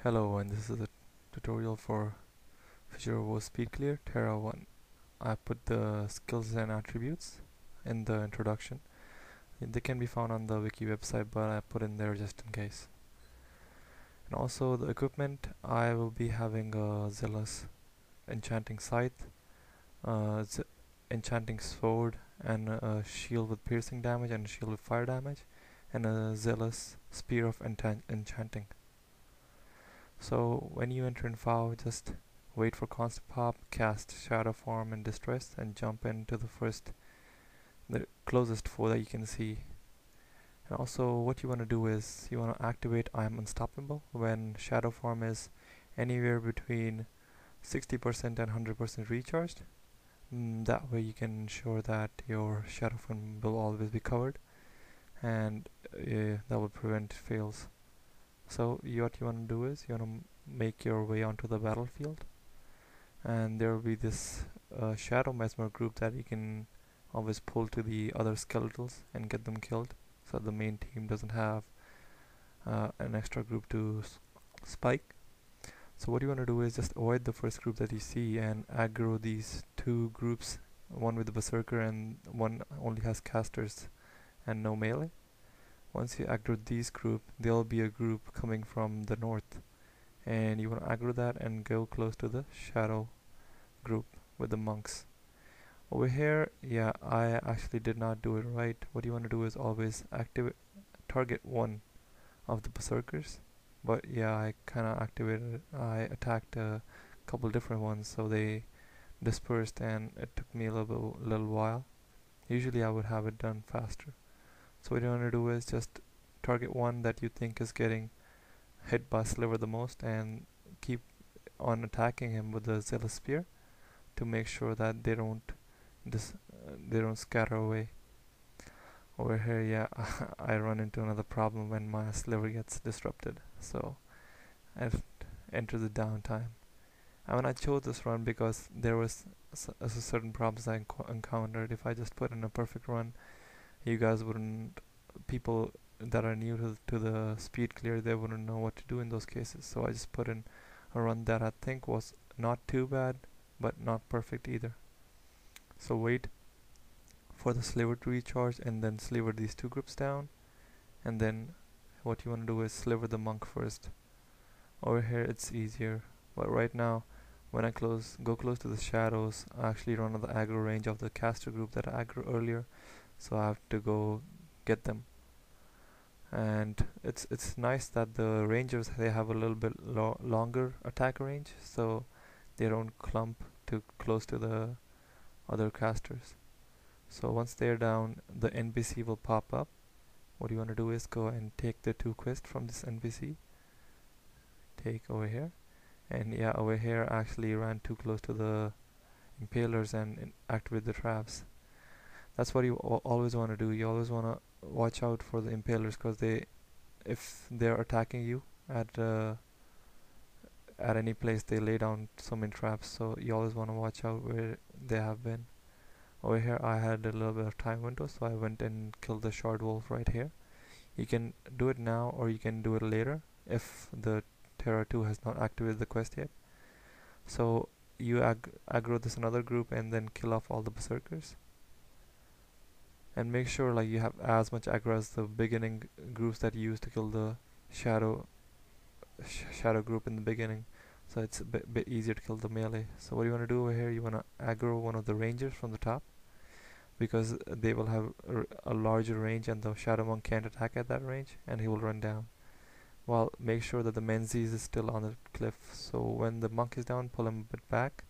Hello, and this is a tutorial for Fissure of Woe Speed Clear Terra 1. I put the skills and attributes in the introduction. They can be found on the wiki website, but I put in there just in case. And also the equipment, I will be having a zealous enchanting scythe, enchanting sword, and a shield with piercing damage and a shield with fire damage, and a zealous spear of enchanting. So when you enter in FOW, just wait for constant pop, cast shadow form and distress, and jump into the closest foe that you can see. And also what you want to do is you want to activate I am unstoppable when shadow form is anywhere between 60% and 100% recharged. That way you can ensure that your shadow form will always be covered, and that will prevent fails. So what you want to do is you want to make your way onto the battlefield, and there will be this shadow mesmer group that you can always pull to the other skeletals and get them killed, so the main team doesn't have an extra group to spike. So what you want to do is just avoid the first group that you see and aggro these two groups, one with the berserker and one only has casters and no melee. Once you aggro these group, there'll be a group coming from the north, and you want to aggro that and go close to the shadow group with the monks. Over here, yeah, I actually did not do it right. What you want to do is always target one of the berserkers, but yeah, I kind of I attacked a couple different ones, so they dispersed and it took me a little while. Usually I would have it done faster. So what you want to do is just target one that you think is getting hit by Sliver the most, and keep on attacking him with the zealous spear to make sure that they don't scatter away. Over here, yeah, I run into another problem when my Sliver gets disrupted, so I've entered the downtime. And when I chose this run because there was certain problems I encountered. If I just put in a perfect run, you guys wouldn't, people that are new to the speed clear, they wouldn't know what to do in those cases. So I just put in a run that I think was not too bad, but not perfect either. So wait for the sliver to recharge and then sliver these two groups down, and then what you want to do is sliver the monk first. Over here it's easier, but right now when I go close to the shadows, I actually run on the aggro range of the caster group that I aggro earlier, so I have to go get them. And it's nice that the rangers, they have a little bit longer attack range, so they don't clump too close to the other casters. So once they're down, the NPC will pop up. What you want to do is go and take the two quests from this NPC. Take over here, and yeah, over here I actually ran too close to the impalers and activate the traps. That's what you always want to do. You always want to watch out for the impalers, because if they're attacking you at any place, they lay down so many traps. So you always want to watch out where they have been. Over here I had a little bit of time window, so I went and killed the shard wolf right here. You can do it now or you can do it later if the Terra 2 has not activated the quest yet. So you aggro this another group and then kill off all the berserkers, and make sure like you have as much aggro as the beginning groups that you used to kill the shadow group in the beginning, so it's a bit easier to kill the melee. So what you want to do over here, you want to aggro one of the rangers from the top, because they will have a larger range and the shadow monk can't attack at that range and he will run down. Well, make sure that the Menzies is still on the cliff, so when the monk is down, pull him a bit back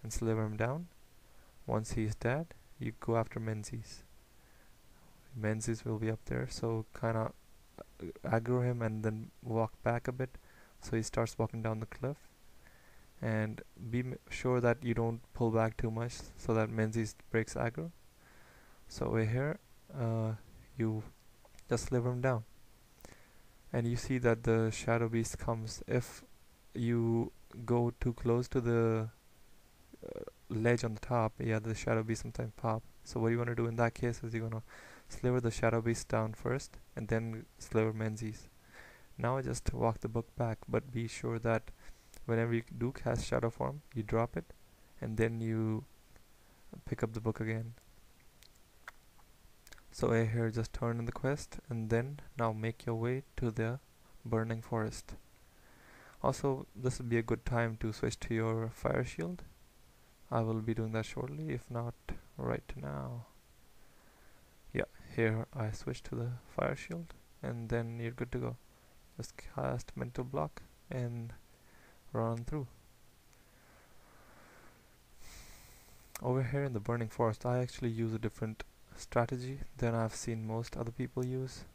and sliver him down. Once he's dead, you go after Menzies. Menzies will be up there, so kinda aggro him and then walk back a bit so he starts walking down the cliff, and be sure that you don't pull back too much so that Menzies breaks aggro. So over here you just sliver him down, and you see that the shadow beast comes. If you go too close to the ledge on the top, yeah, the shadow beast sometimes pop. So what you want to do in that case is you're gonna sliver the shadow beast down first and then sliver Menzies. Now I just walk the book back, but be sure that whenever you do cast shadow form, you drop it and then you pick up the book again. So here just turn in the quest and then now make your way to the burning forest. Also, this would be a good time to switch to your fire shield. I will be doing that shortly, if not right now. Yeah, here I switch to the fire shield and then you're good to go. Just cast mental block and run through. Over here in the burning forest, I actually use a different strategy than I've seen most other people use.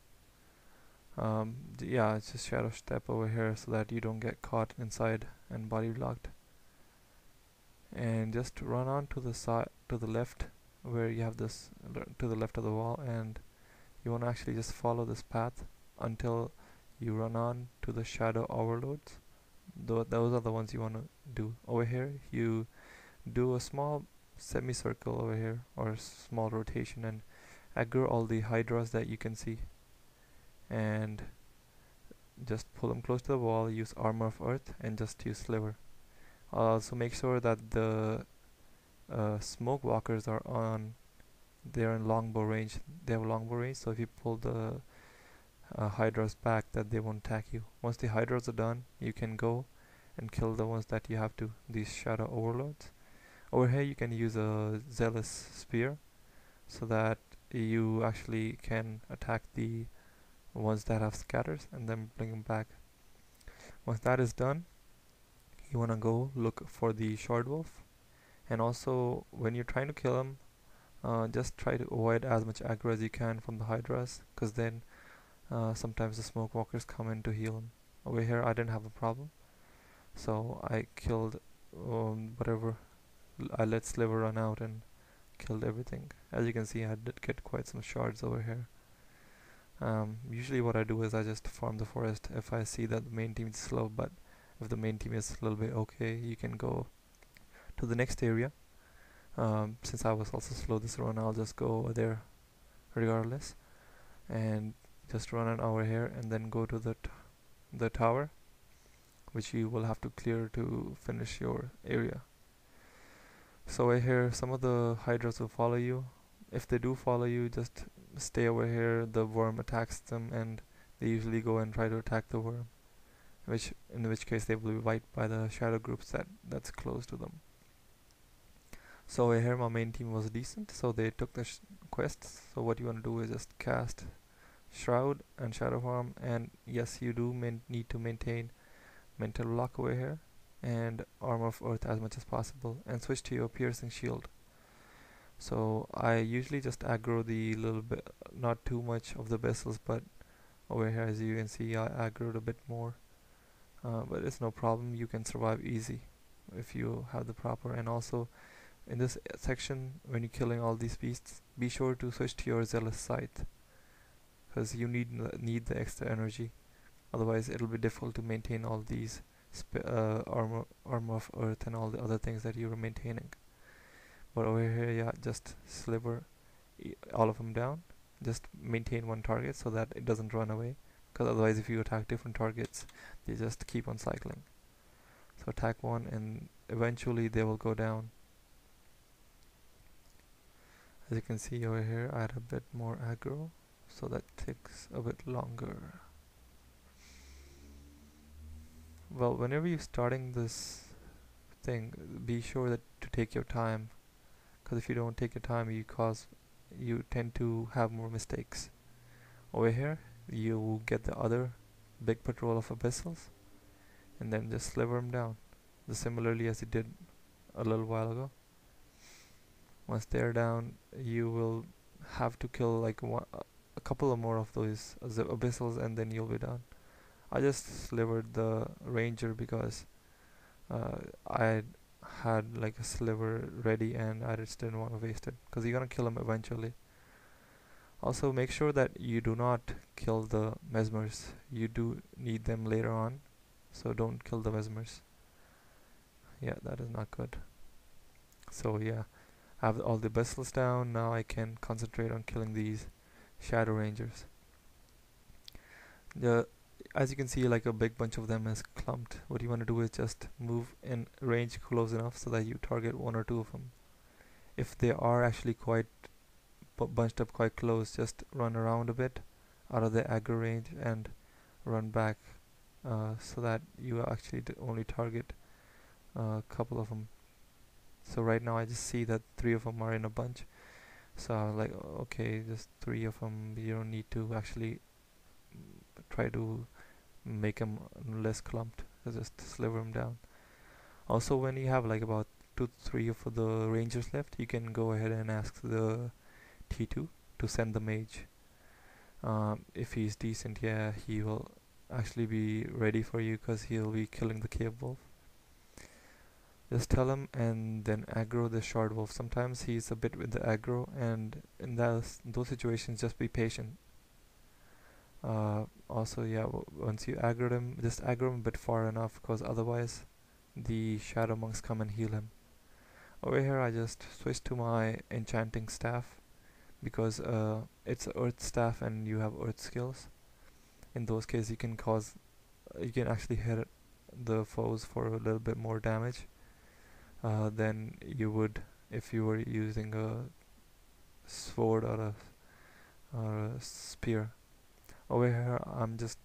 Yeah, it's just shadow step over here so that you don't get caught inside and body locked. And just run on to the side, to the left, where you have this, to the left of the wall, and you want to actually just follow this path until you run on to the shadow overloads. Those are the ones you want to do. Over here, you do a small semicircle over here, or a small rotation, and aggro all the hydras that you can see. And just pull them close to the wall, use armor of earth, and just use sliver. Also make sure that the smoke walkers are on, they're in longbow range. They have longbow range, so if you pull the hydras back, that they won't attack you. Once the hydras are done, you can go and kill the ones that you have to, these shadow overlords. Over here you can use a zealous spear so that you actually can attack the ones that have scatters and then bring them back. Once that is done, you want to go look for the shard wolf, and also when you're trying to kill him, just try to avoid as much aggro as you can from the hydras, because then sometimes the smoke walkers come in to heal him. Over here I didn't have a problem, so I killed whatever. I let sliver run out and killed everything. As you can see, I did get quite some shards over here. Usually what I do is I just farm the forest if I see that the main team is slow, but if the main team is a little bit okay, you can go to the next area. Since I was also slow this run, I'll just go over there regardless and just run it over here and then go to the tower, which you will have to clear to finish your area. So over here some of the hydras will follow you. If they do follow you, just stay over here. The worm attacks them and they usually go and try to attack the worm, in which case they will be wiped by the shadow groups that's close to them. So over here my main team was decent, so they took the quests. So what you want to do is just cast Shroud and Shadow Form, and yes, you do need to maintain mental block over here and armor of earth as much as possible, and switch to your piercing shield. So I usually just aggro the little bit, not too much of the vessels, but over here as you can see I aggroed a bit more, but it's no problem, you can survive easy if you have the proper. And also in this section, when you're killing all these beasts, be sure to switch to your zealous scythe, because you need the extra energy, otherwise it'll be difficult to maintain all these armor of earth and all the other things that you were maintaining. But over here, yeah, just sliver all of them down. Just maintain one target so that it doesn't run away, because otherwise if you attack different targets, they just keep on cycling. So attack one and eventually they will go down. As you can see over here, I had a bit more aggro, so that takes a bit longer. Well, whenever you're starting this thing, be sure that to take your time, because if you don't take your time, you tend to have more mistakes. Over here, you get the other big patrol of abyssals, and then just sliver them down, just similarly as you did a little while ago. Once they're down, you will have to kill like a couple of more of those abyssals, and then you'll be done. I just slivered the ranger because I had like a sliver ready and I just didn't want to waste it, because you're gonna kill him eventually. Also make sure that you do not kill the mesmers. You do need them later on, so don't kill the mesmers. Yeah, that is not good. So yeah, I have all the vessels down. Now I can concentrate on killing these shadow rangers. as you can see, like a big bunch of them is clumped. What you want to do is just move in range close enough so that you target one or two of them. If they are actually quite bunched up quite close, just run around a bit out of the aggro range and run back, so that you actually only target a couple of them. So right now I just see that three of them are in a bunch, so I was like, okay, just three of them, you don't need to actually try to make them less clumped, just sliver them down. Also, when you have like about 2 3 of the rangers left, you can go ahead and ask the T2 to send the mage. If he's decent, yeah, he will actually be ready for you because he'll be killing the cave wolf. Just tell him and then aggro the shard wolf. Sometimes he's a bit with the aggro, and in those situations, just be patient. Also, yeah, once you aggro him, just aggro him a bit far enough, because otherwise the shadow monks come and heal him. Over here I just switched to my enchanting staff, because it's earth staff and you have earth skills. In those cases you can actually hit the foes for a little bit more damage than you would if you were using a sword or a spear. Over here I'm just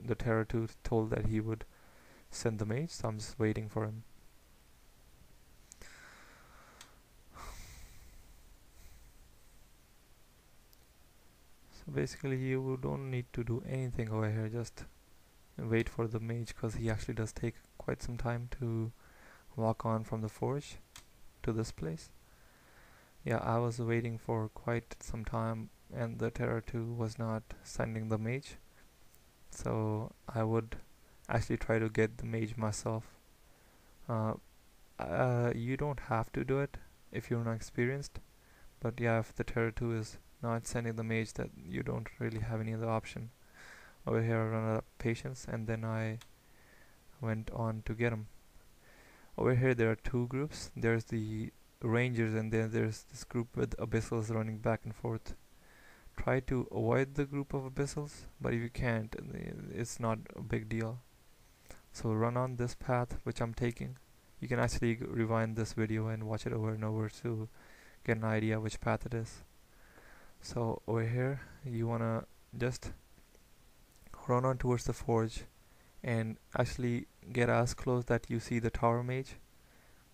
the Terra 2 told that he would send the mage, so I'm just waiting for him. So basically you don't need to do anything over here, just wait for the mage, because he actually does take quite some time to walk on from the forge to this place. Yeah, I was waiting for quite some time and the Terra 2 was not sending the mage, so I would actually try to get the mage myself. You don't have to do it if you're not experienced, but yeah, if the Terra 2 is not sending the mage, that you don't really have any other option. Over here I run out of patience and then I went on to get him. Over here there are two groups. There's the rangers and then there's this group with abyssals running back and forth. Try to avoid the group of abyssals, but if you can't, it's not a big deal. So run on this path which I'm taking. You can actually rewind this video and watch it over and over to get an idea which path it is. So over here you wanna just run on towards the forge and actually get as close that you see the tower mage,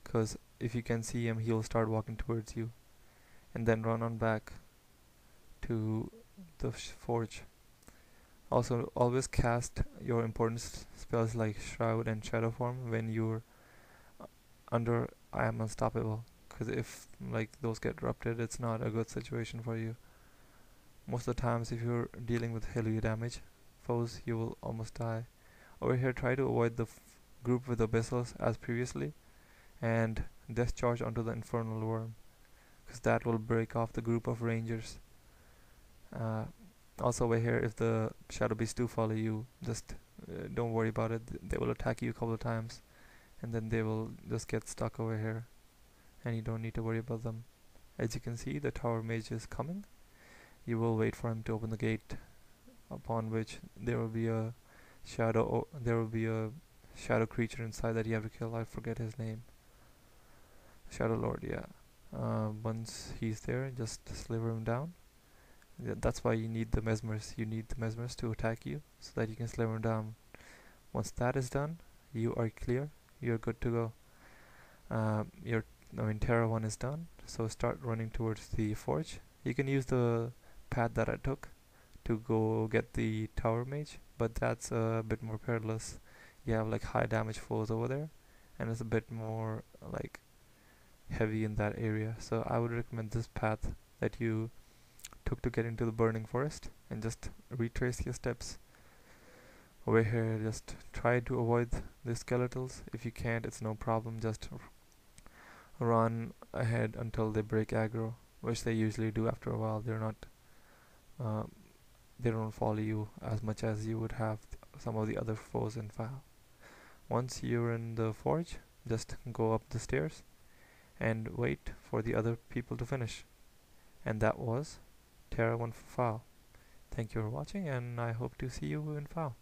because if you can see him he'll start walking towards you, and then run on back to the forge. Also always cast your important spells like Shroud and Shadow Form when you're under I am unstoppable, because if like those get erupted, it's not a good situation for you. Most of the times if you're dealing with heavy damage foes, you will almost die. Over here try to avoid the group with abyssals as previously, and discharge onto the infernal worm, because that will break off the group of rangers. Also over here, if the shadow beasts do follow you, just don't worry about it. They will attack you a couple of times and then they will just get stuck over here and you don't need to worry about them. As you can see, the tower mage is coming. You will wait for him to open the gate, upon which there will be a shadow creature inside that you have to kill. I forget his name. Shadow Lord, yeah. Once he's there, just sliver him down. That's why you need the mesmers. You need the mesmers to attack you so that you can sliver him down. Once that is done, you are clear. You're good to go. Terra 1 is done, so start running towards the forge. You can use the path that I took to go get the tower mage, but that's a bit more perilous. You have like high damage foes over there, and it's a bit more like heavy in that area. So I would recommend this path that you took to get into the burning forest, and just retrace your steps. Over here, just try to avoid the skeletals. If you can't, it's no problem. Just run ahead until they break aggro, which they usually do after a while. They don't follow you as much as you would have some of the other foes in file. Once you're in the forge, just go up the stairs and wait for the other people to finish. And that was Terra 1 for file. Thank you for watching, and I hope to see you in file.